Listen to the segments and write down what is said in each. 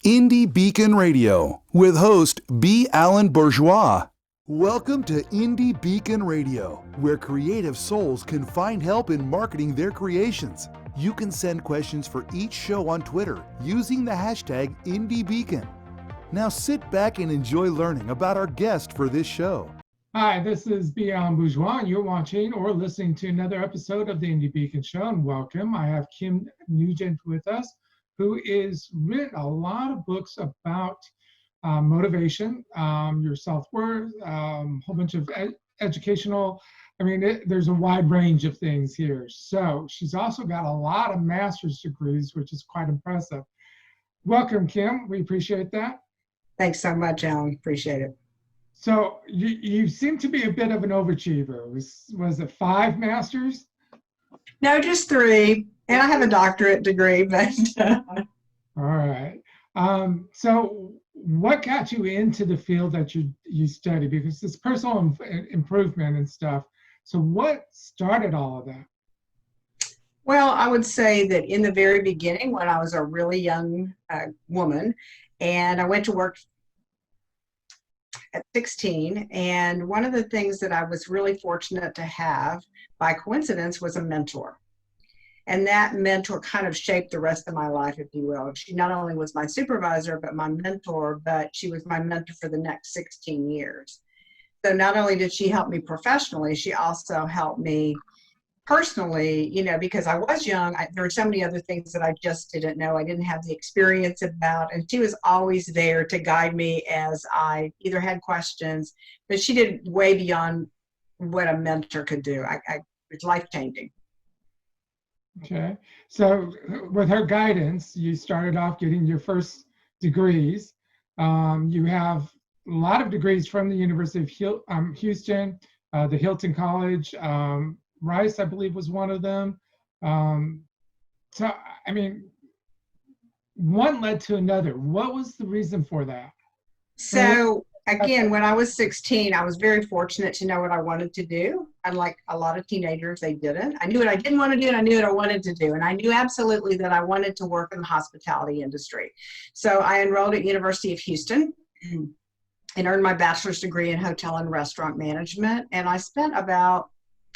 Indie Beacon Radio with host B Alan Bourgeois. Welcome to Indie Beacon Radio, where creative souls can find help in marketing their creations. You can send questions for each show on Twitter using the hashtag IndieBeacon. Now sit back and enjoy learning about our guest for this show. Hi, this is B Alan Bourgeois, and you're watching or listening to another episode of the Indie Beacon Show, and welcome. I have Kim Nugent with us, who is written a lot of books about motivation, your self-worth, whole bunch of educational, there's a wide range of things here. So she's also got a lot of master's degrees, which is quite impressive. Welcome, Kim. We appreciate that. Thanks so much, Alan. Appreciate it. So you seem to be a bit of an overachiever. Was it 5 masters? No, just 3. And I have a doctorate degree, but. All right. So what got you into the field that you study? Because it's personal improvement and stuff. So what started all of that? Well, I would say that in the very beginning, when I was a really young woman, and I went to work at 16, and one of the things that I was really fortunate to have, by coincidence, was a mentor. And that mentor kind of shaped the rest of my life, if you will. She not only was my supervisor, but my mentor, but she was my mentor for the next 16 years. So not only did she help me professionally, she also helped me personally, because I was young. There were so many other things that I just didn't know. I didn't have the experience about, and she was always there to guide me as I either had questions, but she did way beyond what a mentor could do. It's life-changing. Okay, so with her guidance, you started off getting your first degrees. You have a lot of degrees from the University of Houston, the Hilton College, Rice, I believe, was one of them. One led to another. What was the reason for that? So again, when I was 16, I was very fortunate to know what I wanted to do. Unlike a lot of teenagers, they didn't. I knew what I didn't want to do, and I knew what I wanted to do. And I knew absolutely that I wanted to work in the hospitality industry. So I enrolled at University of Houston and earned my bachelor's degree in hotel and restaurant management. And I spent about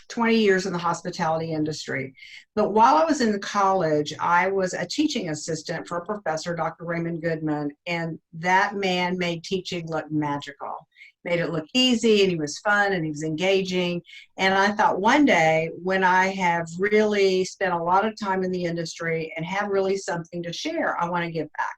20 years in the hospitality industry. But while I was in college, I was a teaching assistant for a professor, Dr. Raymond Goodman, and that man made teaching look magical, made it look easy, and he was fun, and he was engaging. And I thought one day, when I have really spent a lot of time in the industry and have really something to share, I want to give back.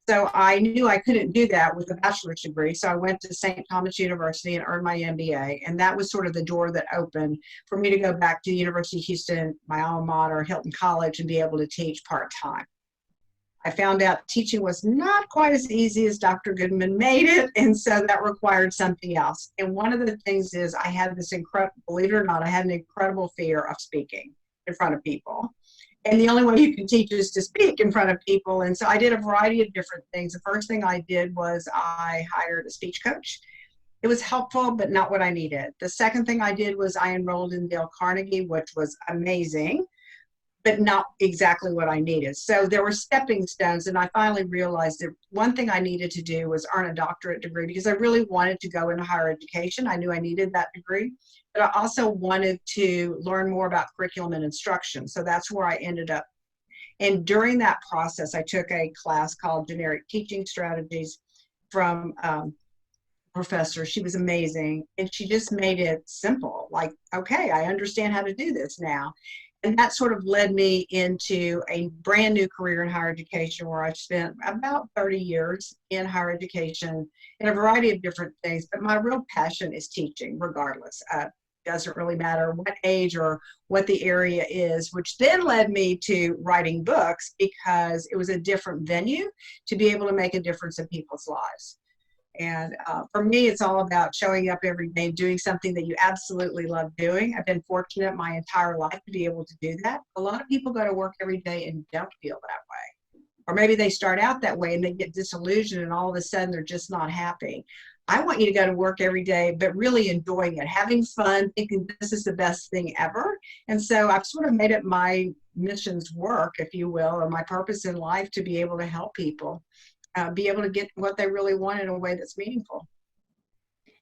So I knew I couldn't do that with a bachelor's degree. So I went to St. Thomas University and earned my MBA. And that was sort of the door that opened for me to go back to University of Houston, my alma mater, Hilton College, and be able to teach part-time. I found out teaching was not quite as easy as Dr. Goodman made it. And so that required something else. And one of the things is I had this believe it or not, I had an incredible fear of speaking in front of people. And the only way you can teach is to speak in front of people. And so I did a variety of different things. The first thing I did was I hired a speech coach. It was helpful, but not what I needed. The second thing I did was I enrolled in Dale Carnegie, which was amazing, but not exactly what I needed. So there were stepping stones, and I finally realized that one thing I needed to do was earn a doctorate degree because I really wanted to go into higher education. I knew I needed that degree, but I also wanted to learn more about curriculum and instruction. So that's where I ended up. And during that process, I took a class called Generic Teaching Strategies from professor. She was amazing, and she just made it simple. Like, okay, I understand how to do this now. And that sort of led me into a brand new career in higher education, where I've spent about 30 years in higher education in a variety of different things. But my real passion is teaching, regardless. Doesn't really matter what age or what the area is, which then led me to writing books because it was a different venue to be able to make a difference in people's lives. And for me, it's all about showing up every day, doing something that you absolutely love doing. I've been fortunate my entire life to be able to do that. A lot of people go to work every day and don't feel that way. Or maybe they start out that way and they get disillusioned and all of a sudden they're just not happy. I want you to go to work every day, but really enjoying it, having fun, thinking this is the best thing ever. And so I've sort of made it my mission's work, if you will, or my purpose in life to be able to help people. be able to get what they really want in a way that's meaningful.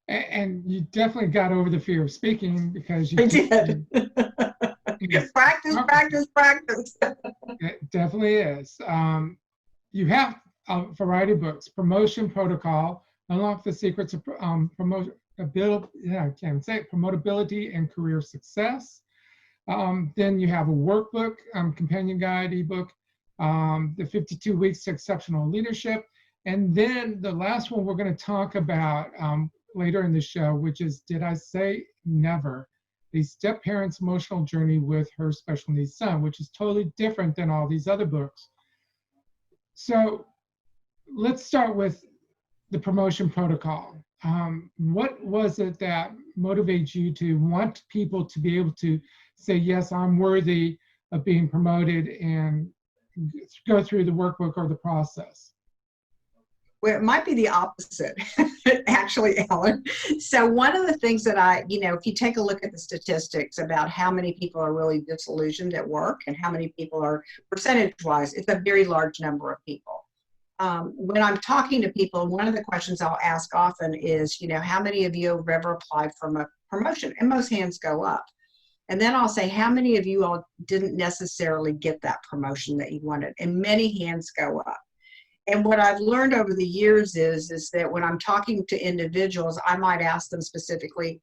And you definitely got over the fear of speaking because you I did. Practice, practice, practice. It definitely is. You have a variety of books: Promotion Protocol, Unlock the Secrets of Promotability and Career Success. Then you have a workbook, companion guide ebook, the 52 Weeks to Exceptional Leadership. And then the last one we're going to talk about later in the show, which is Did I Say Never? The Step Parent's Emotional Journey with Her Special Needs Son, which is totally different than all these other books. So let's start with the promotion protocol. What was it that motivates you to want people to be able to say, yes, I'm worthy of being promoted, and go through the workbook or the process? Well, it might be the opposite, actually, Ellen. So one of the things that if you take a look at the statistics about how many people are really disillusioned at work and how many people are, percentage-wise, it's a very large number of people. When I'm talking to people, one of the questions I'll ask often is, how many of you have ever applied for a promotion? And most hands go up. And then I'll say, how many of you all didn't necessarily get that promotion that you wanted? And many hands go up. And what I've learned over the years is that when I'm talking to individuals, I might ask them specifically,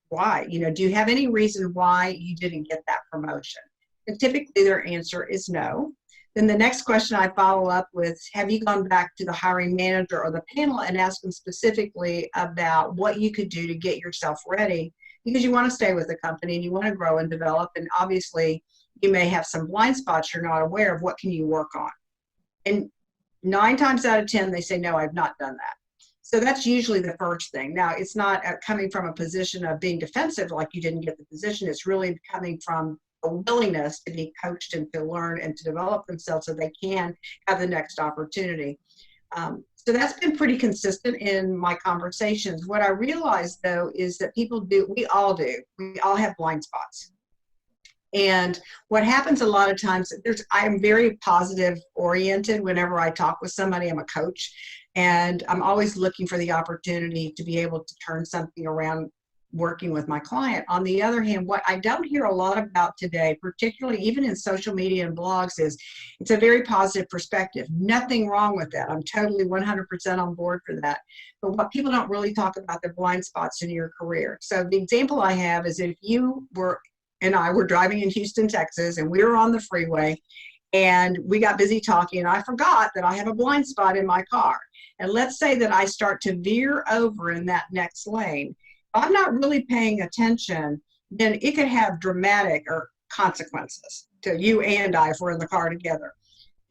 why? Do you have any reason why you didn't get that promotion? And typically their answer is no. Then the next question I follow up with, have you gone back to the hiring manager or the panel and asked them specifically about what you could do to get yourself ready? Because you want to stay with the company and you want to grow and develop. And obviously you may have some blind spots you're not aware of. What can you work on? And 9 times out of 10, they say, no, I've not done that. So that's usually the first thing. Now, it's not coming from a position of being defensive, like you didn't get the position. It's really coming from a willingness to be coached and to learn and to develop themselves so they can have the next opportunity. So that's been pretty consistent in my conversations. What I realized, though, is that we all have blind spots. And what happens a lot of times, I'm very positive oriented whenever I talk with somebody. I'm a coach, and I'm always looking for the opportunity to be able to turn something around working with my client. On the other hand, what I don't hear a lot about today, particularly even in social media and blogs, is it's a very positive perspective. Nothing wrong with that. I'm totally 100% on board for that. But what people don't really talk about, the blind spots in your career. So the example I have is if you and I were driving in Houston, Texas, and we were on the freeway, and we got busy talking, and I forgot that I have a blind spot in my car. And let's say that I start to veer over in that next lane. If I'm not really paying attention, then it could have dramatic consequences to you and I if we're in the car together.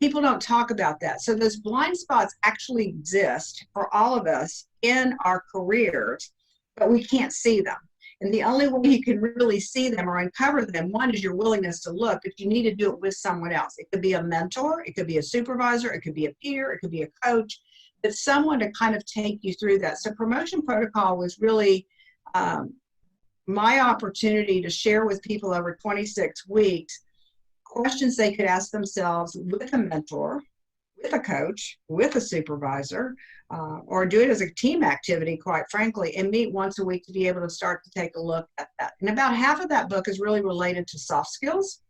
People don't talk about that. So those blind spots actually exist for all of us in our careers, but we can't see them. And the only way you can really see them or uncover them, one, is your willingness to look, but you need to do it with someone else. It could be a mentor, it could be a supervisor, it could be a peer, it could be a coach, but someone to kind of take you through that. So promotion protocol was really my opportunity to share with people over 26 weeks questions they could ask themselves with a mentor, with a coach, with a supervisor, or do it as a team activity, quite frankly, and meet once a week to be able to start to take a look at that. And about half of that book is really related to soft skills,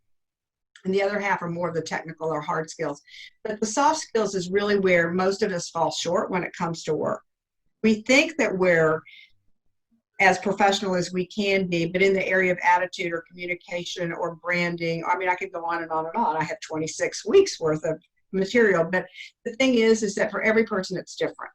and the other half are more of the technical or hard skills. But the soft skills is really where most of us fall short when it comes to work. We think that we're as professional as we can be, but in the area of attitude or communication or branding, I mean, I could go on and on and on. I have 26 weeks worth of material, but the thing is that for every person it's different.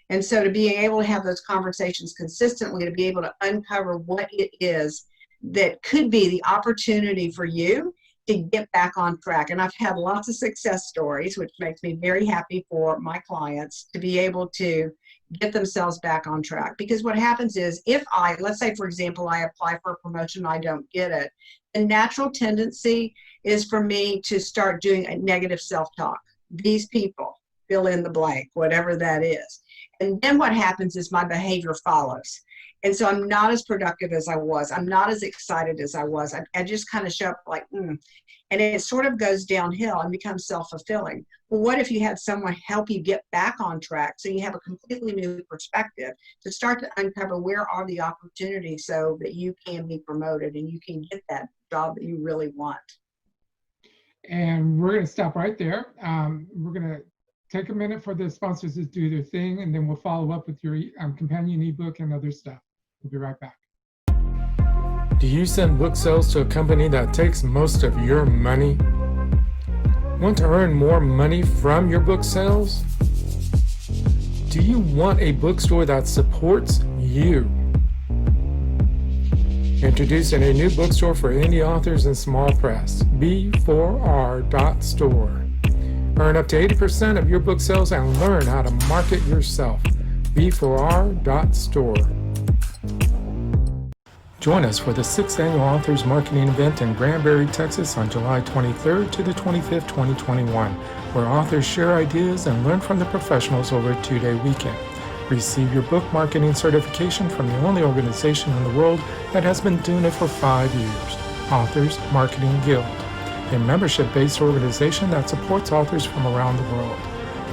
And so to being able to have those conversations consistently, to be able to uncover what it is that could be the opportunity for you to get back on track. And I've had lots of success stories, which makes me very happy for my clients to be able to get themselves back on track. Because what happens is let's say, for example, I apply for a promotion, I don't get it. The natural tendency is for me to start doing a negative self-talk. These people, fill in the blank, whatever that is. And then what happens is my behavior follows. And so I'm not as productive as I was. I'm not as excited as I was. I just kind of show up like, And it sort of goes downhill and becomes self-fulfilling. Well, what if you had someone help you get back on track so you have a completely new perspective to start to uncover where are the opportunities so that you can be promoted and you can get that job that you really want. And we're going to stop right there. We're going to take a minute for the sponsors to do their thing, and then we'll follow up with your companion ebook and other stuff. We'll be right back. Do you send book sales to a company that takes most of your money? Want to earn more money from your book sales? Do you want a bookstore that supports you? Introducing a new bookstore for indie authors and small press, B4R.store. Earn up to 80% of your book sales and learn how to market yourself. B4R.store. Join us for the 6th Annual Authors Marketing Event in Granbury, Texas on July 23rd to the 25th, 2021, where authors share ideas and learn from the professionals over a 2-day weekend. Receive your book marketing certification from the only organization in the world that has been doing it for 5 years, Authors Marketing Guild, a membership-based organization that supports authors from around the world.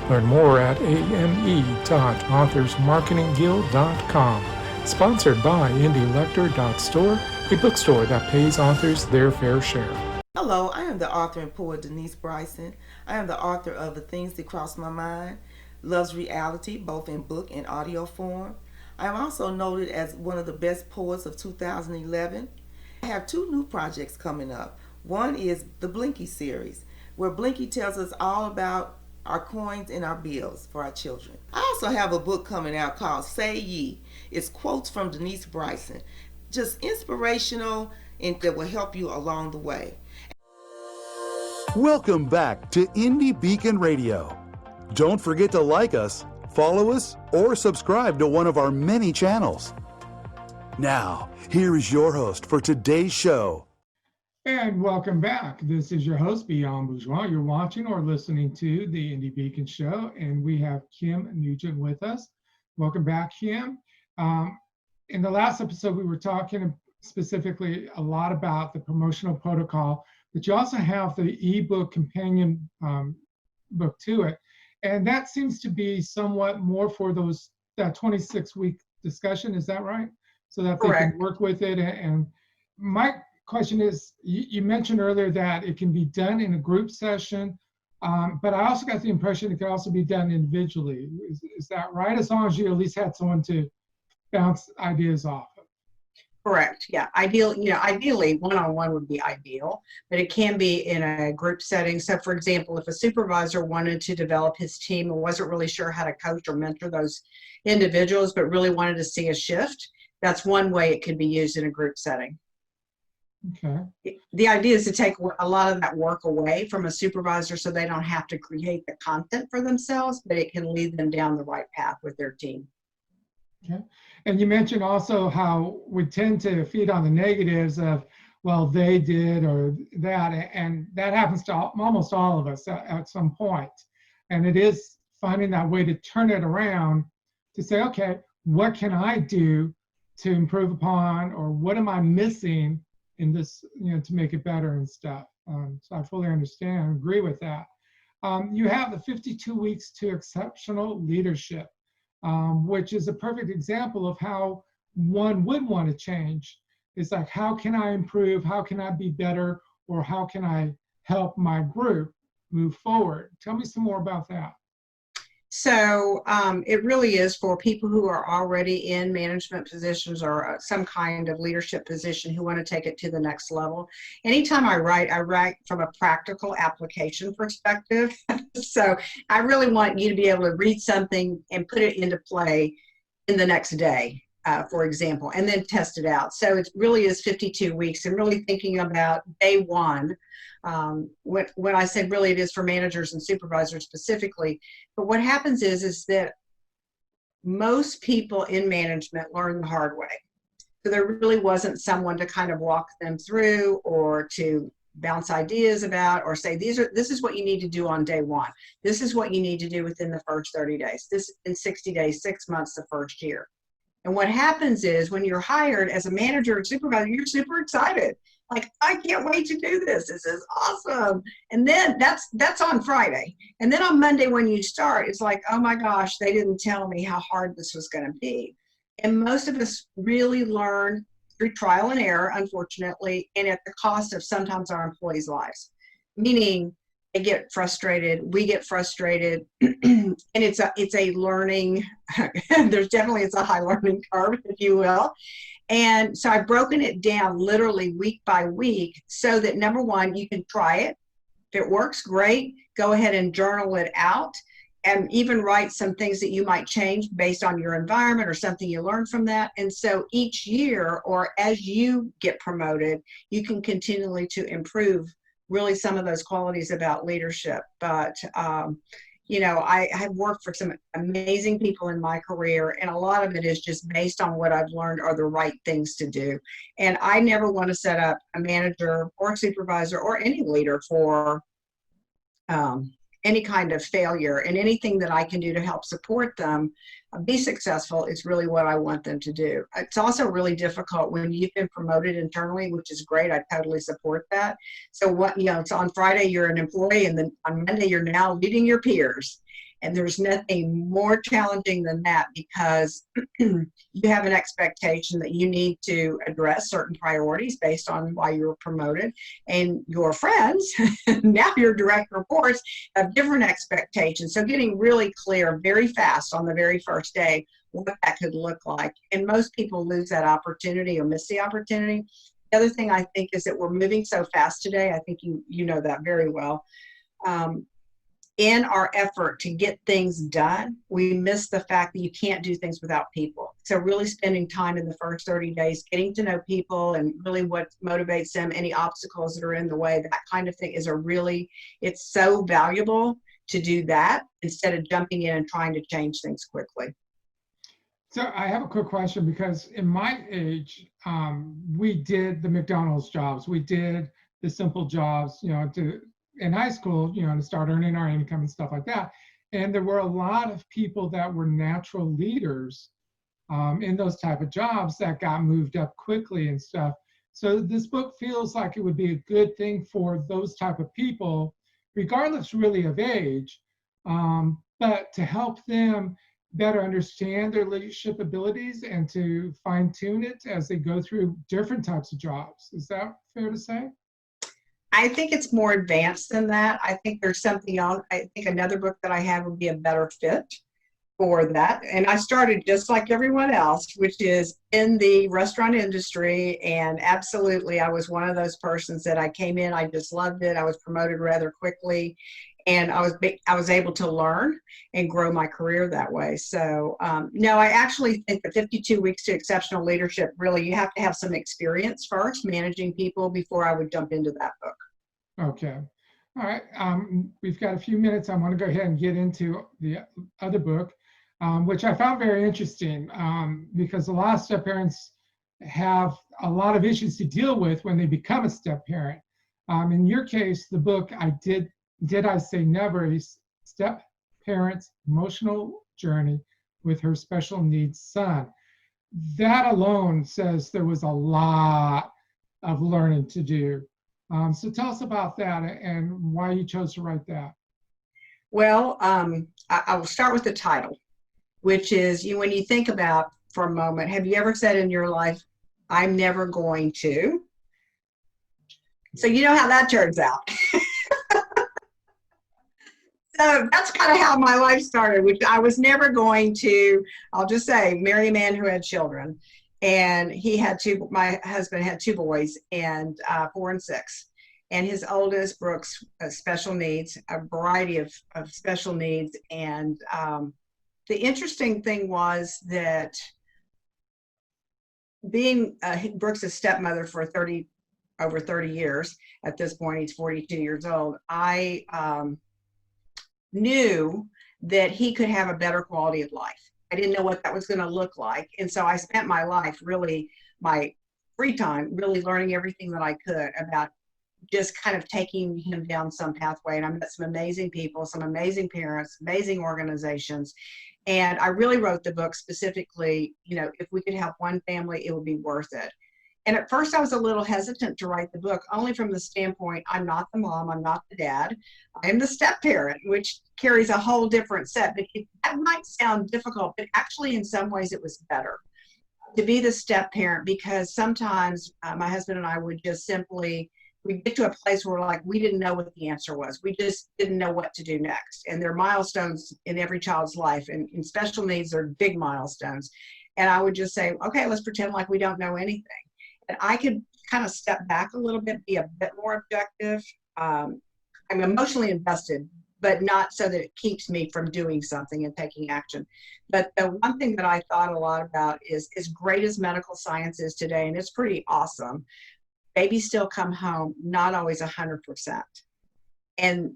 Learn more at ame.authorsmarketingguild.com. Sponsored by indielector.store, a bookstore that pays authors their fair share. Hello, I am the author and poet Denise Bryson. I am the author of The Things That Cross My Mind, Love's Reality, both in book and audio form. I am also noted as one of the best poets of 2011. I have 2 new projects coming up. One is the Blinky series, where Blinky tells us all about our coins and our bills for our children. I also have a book coming out called Say Ye. It's quotes from Denise Bryson, just inspirational and that will help you along the way. Welcome back to Indie Beacon Radio. Don't forget to like us, follow us, or subscribe to one of our many channels. Now, here is your host for today's show. And welcome back. This is your host, B Alan Bourgeois. You're watching or listening to the Indie Beacon Show, and we have Kim Nugent with us. Welcome back, Kim. In the last episode, we were talking specifically a lot about the promotional protocol, but you also have the ebook companion book to it. And that seems to be somewhat more for that 26-week discussion. Is that right? So that they Correct. can work with it. And my question is, you mentioned earlier that it can be done in a group session, but I also got the impression it could also be done individually. Is that right? As long as you at least had someone to bounce ideas off of. Correct. Yeah. Ideally, one-on-one would be ideal, but it can be in a group setting. So, for example, if a supervisor wanted to develop his team and wasn't really sure how to coach or mentor those individuals, but really wanted to see a shift, that's one way it could be used in a group setting. Okay. The idea is to take a lot of that work away from a supervisor so they don't have to create the content for themselves, but it can lead them down the right path with their team. Okay. And you mentioned also how we tend to feed on the negatives of, well, they did or that, and that happens to almost all of us at some point. And it is finding that way to turn it around to say, okay, what can I do to improve upon, or what am I missing in this, to make it better and stuff. So I fully understand and agree with that. You have the 52 weeks to exceptional leadership, which is a perfect example of how one would want to change. It's like, how can I improve? How can I be better? Or how can I help my group move forward? Tell me some more about that. So it really is for people who are already in management positions or some kind of leadership position who want to take it to the next level. Anytime I write from a practical application perspective. So I really want you to be able to read something and put it into play in the next day, for example, and then test it out. So it really is 52 weeks and really thinking about day one. When I said really it is for managers and supervisors specifically, but what happens is that most people in management learn the hard way. So there really wasn't someone to kind of walk them through or to bounce ideas about, or say, this is what you need to do on day one. This is what you need to do within the first 30 days. This in 60 days, 6 months, the first year. And what happens is when you're hired as a manager or supervisor, you're super excited. Like, I can't wait to do this. This is awesome. And then that's on Friday. And then on Monday when you start, it's like, oh my gosh, they didn't tell me how hard this was going to be. And most of us really learn through trial and error, unfortunately, and at the cost of sometimes our employees' lives. Meaning they get frustrated, we get frustrated, and it's a learning, it's a high learning curve, if you will. And so I've broken it down literally week by week so that, number one, you can try it. If it works, great. Go ahead and journal it out, and even write some things that you might change based on your environment or something you learned from that. And so each year, or as you get promoted, you can continually to improve really some of those qualities about leadership. But, I have worked for some amazing people in my career, and a lot of it is just based on what I've learned are the right things to do. And I never want to set up a manager or a supervisor or any leader for any kind of failure, and anything that I can do to help support them be successful is really what I want them to do. It's also really difficult when you've been promoted internally, which is great. I totally support that. So it's on Friday, you're an employee, and then on Monday, you're now leading your peers. And there's nothing more challenging than that, because you have an expectation that you need to address certain priorities based on why you were promoted. And your friends, now your direct reports, have different expectations. So getting really clear very fast on the very first day what that could look like. And most people lose that opportunity or miss the opportunity. The other thing I think is that we're moving so fast today. I think you know that very well. In our effort to get things done, we miss the fact that you can't do things without people. So really spending time in the first 30 days, getting to know people and really what motivates them, any obstacles that are in the way, that kind of thing it's so valuable to do that instead of jumping in and trying to change things quickly. So I have a quick question, because in my age, we did the McDonald's jobs. We did the simple jobs, in high school, to start earning our income and stuff like that. And there were a lot of people that were natural leaders in those type of jobs that got moved up quickly and stuff. So this book feels like it would be a good thing for those type of people, regardless really of age, but to help them better understand their leadership abilities and to fine tune it as they go through different types of jobs. Is that fair to say? I think it's more advanced than that. I think there's something else. I think another book that I have would be a better fit for that. And I started just like everyone else, which is in the restaurant industry. And absolutely, I was one of those persons that I came in, I just loved it. I was promoted rather quickly. And I was able to learn and grow my career that way. So no, I actually think that 52 Weeks to Exceptional Leadership, really, you have to have some experience first managing people before I would jump into that book. Okay. All right. We've got a few minutes. I want to go ahead and get into the other book, which I found very interesting, because a lot of step parents have a lot of issues to deal with when they become a step parent. In your case, the book, Did I Say Never? A Step Parent's Emotional Journey with Her Special Needs Son. That alone says there was a lot of learning to do. So tell us about that and why you chose to write that. Well, I will start with the title, which is, when you think about for a moment, have you ever said in your life, I'm never going to? So you know how that turns out. So that's kind of how my life started, which I was never going to, I'll just say, marry a man who had children. And my husband had two boys, and 4 and 6. And his oldest, Brooks, special needs, a variety of special needs. And the interesting thing was that being Brooks' stepmother for over 30 years, at this point, he's 42 years old, I knew that he could have a better quality of life. I didn't know what that was going to look like. And so I spent my life, really, my free time, really learning everything that I could about just kind of taking him down some pathway. And I met some amazing people, some amazing parents, amazing organizations. And I really wrote the book specifically, if we could help one family, it would be worth it. And at first I was a little hesitant to write the book, only from the standpoint, I'm not the mom, I'm not the dad, I am the step parent, which carries a whole different set. But that might sound difficult, but actually in some ways it was better to be the step parent, because sometimes my husband and I would just simply, we get to a place where we didn't know what the answer was. We just didn't know what to do next. And there are milestones in every child's life, and in special needs, they're big milestones. And I would just say, okay, let's pretend like we don't know anything. And I could kind of step back a little bit, be a bit more objective. I'm emotionally invested, but not so that it keeps me from doing something and taking action. But the one thing that I thought a lot about is, as great as medical science is today, and it's pretty awesome, babies still come home not always 100%. And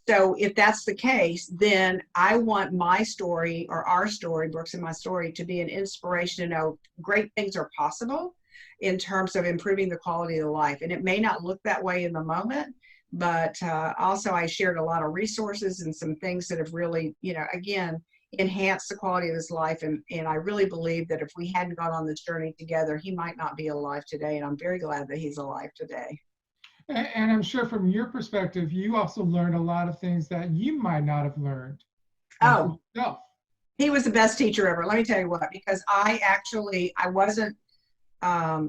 so if that's the case, then I want my story, or our story, Brooks and my story, to be an inspiration to know great things are possible in terms of improving the quality of life. And it may not look that way in the moment, but also I shared a lot of resources and some things that have really, again, enhanced the quality of his life. And I really believe that if we hadn't gone on this journey together, he might not be alive today. And I'm very glad that he's alive today. And I'm sure from your perspective, you also learned a lot of things that you might not have learned. Oh, yourself. He was the best teacher ever. Let me tell you what, because I wasn't, I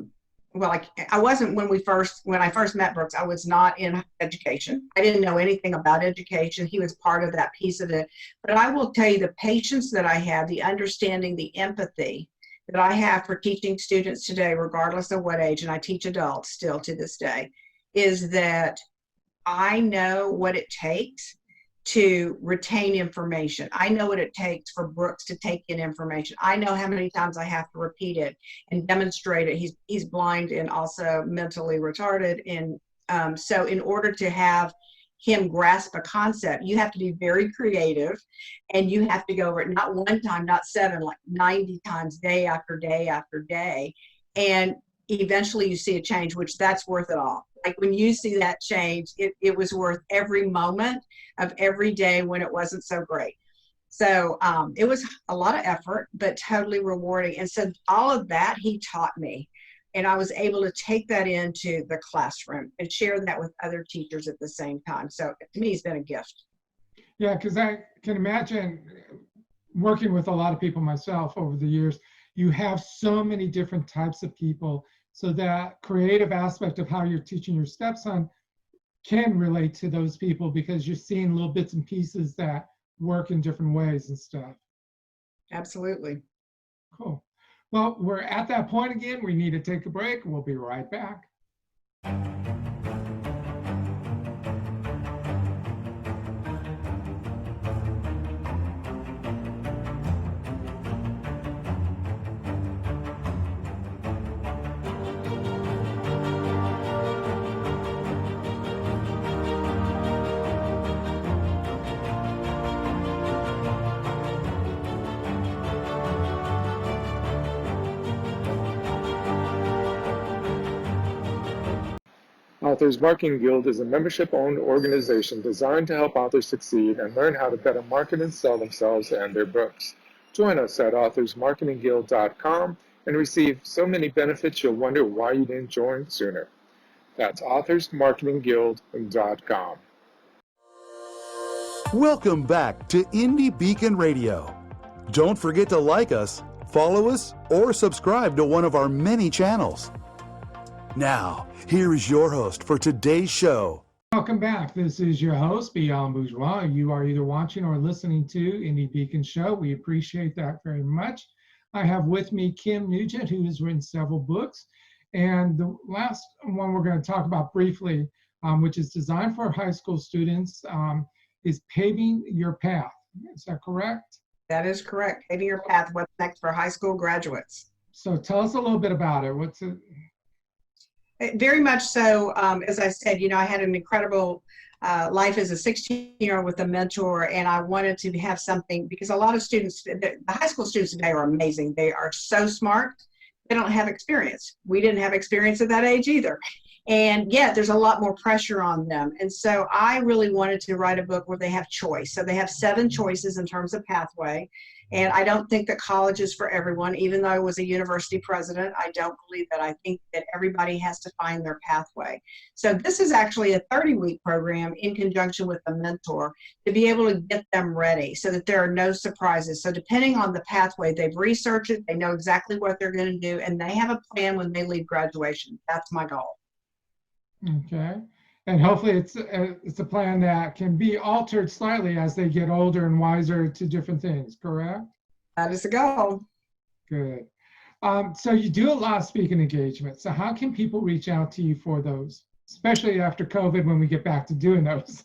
wasn't when I first met Brooks, I was not in education. I didn't know anything about education. He was part of that piece of it. But I will tell you, the patience that I have, the understanding, the empathy that I have for teaching students today, regardless of what age, and I teach adults still to this day, is that I know what it takes to retain information. I know what it takes for Brooks to take in information. I know how many times I have to repeat it and demonstrate it. He's blind and also mentally retarded. And so in order to have him grasp a concept, you have to be very creative, and you have to go over it not one time, not 7, 90 times, day after day after day. And eventually you see a change, which that's worth it all. When you see that change, it was worth every moment of every day when it wasn't so great. So it was a lot of effort, but totally rewarding. And so all of that he taught me. And I was able to take that into the classroom and share that with other teachers at the same time. So to me, it's been a gift. Yeah, because I can imagine working with a lot of people myself over the years, you have so many different types of people. So that creative aspect of how you're teaching your stepson can relate to those people, because you're seeing little bits and pieces that work in different ways and stuff. Absolutely. Cool. Well, we're at that point again. We need to take a break. We'll be right back. Authors Marketing Guild is a membership-owned organization designed to help authors succeed and learn how to better market and sell themselves and their books. Join us at authorsmarketingguild.com and receive so many benefits you'll wonder why you didn't join sooner. That's authorsmarketingguild.com. Welcome back to Indie Beacon Radio. Don't forget to like us, follow us, or subscribe to one of our many channels. Now, here is your host for today's show. Welcome back. This is your host, B Alan Bourgeois. You are either watching or listening to Indie Beacon Show. We appreciate that very much. I have with me Kim Nugent, who has written several books. And the last one we're going to talk about briefly, which is designed for high school students, is Paving Your Path. Is that correct? That is correct. Paving Your Path, what's next for high school graduates. So tell us a little bit about it. What's it? Very much so. As I said, I had an incredible life as a 16-year-old with a mentor, and I wanted to have something, because a lot of students, the high school students today are amazing. They are so smart. They don't have experience. We didn't have experience at that age either. And yet there's a lot more pressure on them. And so I really wanted to write a book where they have choice. So they have 7 choices in terms of pathway. And I don't think that college is for everyone. Even though I was a university president, I don't believe that. I think that everybody has to find their pathway. So this is actually a 30-week program in conjunction with a mentor to be able to get them ready so that there are no surprises. So depending on the pathway, they've researched it, they know exactly what they're going to do, and they have a plan when they leave graduation. That's my goal. Okay. And hopefully it's a plan that can be altered slightly as they get older and wiser to different things, correct? That is the goal. Good. So you do a lot of speaking engagements. So how can people reach out to you for those, especially after COVID when we get back to doing those?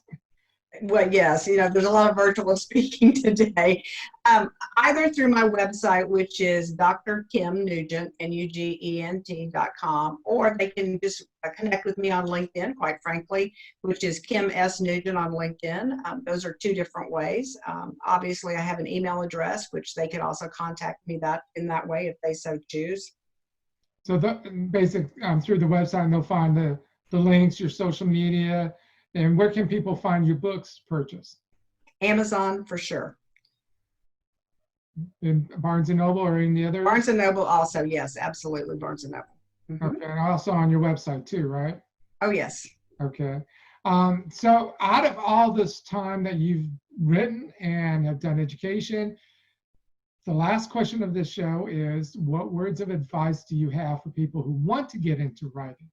Well, yes, there's a lot of virtual speaking today, either through my website, which is Dr. Kim Nugent, NUGENT.com, or they can just connect with me on LinkedIn, quite frankly, which is Kim S. Nugent on LinkedIn. Those are 2 different ways. Obviously, I have an email address, which they could also contact me in that way if they so choose. So the basic through the website, and they'll find the links, your social media. And where can people find your books purchased? Amazon, for sure. In Barnes & Noble or any other? Barnes & Noble also, yes, absolutely, Barnes & Noble. Mm-hmm. Okay, and also on your website too, right? Oh, yes. Okay. So out of all this time that you've written and have done education, the last question of this show is, what words of advice do you have for people who want to get into writing?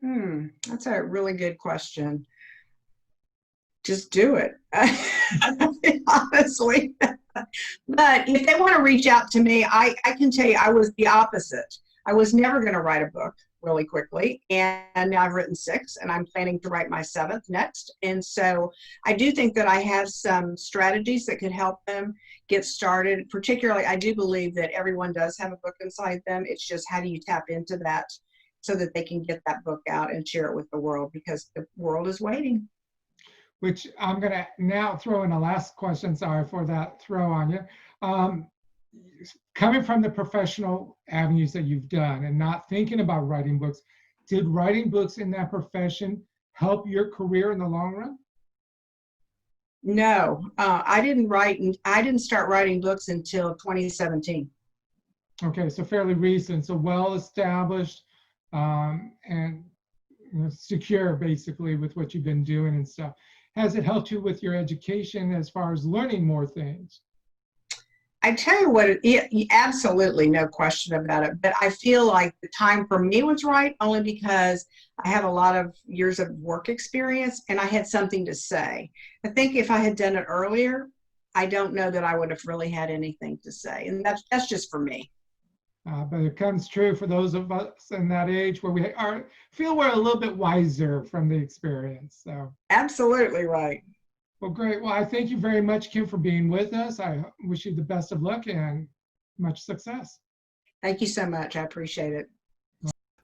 That's a really good question. Just do it, honestly. But if they want to reach out to me, I can tell you I was the opposite. I was never going to write a book really quickly, and now I've written 6, and I'm planning to write my 7th next. And so I do think that I have some strategies that could help them get started. Particularly, I do believe that everyone does have a book inside them. It's just how do you tap into that so that they can get that book out and share it with the world, because the world is waiting. Which I'm going to now throw in a last question. Sorry for that throw on you. Coming from the professional avenues that you've done and not thinking about writing books, did writing books in that profession help your career in the long run? No, I didn't start writing books until 2017. Okay, so fairly recent, so well-established and secure basically with what you've been doing and stuff. Has it helped you with your education as far as learning more things? I tell you what, absolutely, no question about it. But I feel like the time for me was right only because I have a lot of years of work experience and I had something to say. I think if I had done it earlier, I don't know that I would have really had anything to say. And that's just for me. But it comes true for those of us in that age where we feel we're a little bit wiser from the experience. So absolutely right. Well, great. Well, I thank you very much, Kim, for being with us. I wish you the best of luck and much success. Thank you so much. I appreciate it.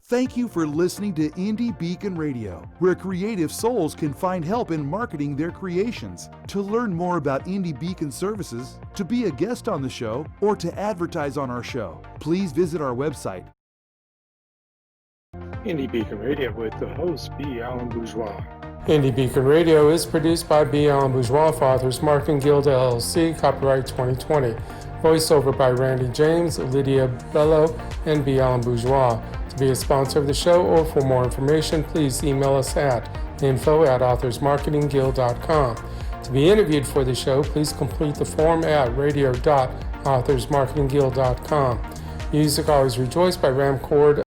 Thank you for listening to Indie Beacon Radio, where creative souls can find help in marketing their creations. To learn more about Indie Beacon services, to be a guest on the show, or to advertise on our show, please visit our website. Indie Beacon Radio with the host, B Alan Bourgeois. Indie Beacon Radio is produced by B Alan Bourgeois for Authors Marketing Guild LLC, copyright 2020. Voiceover by Randy James, Lydia Bello, and B Alan Bourgeois. To be a sponsor of the show or for more information, please email us at info@authorsmarketingguild.com. To be interviewed for the show, please complete the form at radio.authorsmarketingguild.com. Music Always Rejoice by Ramcord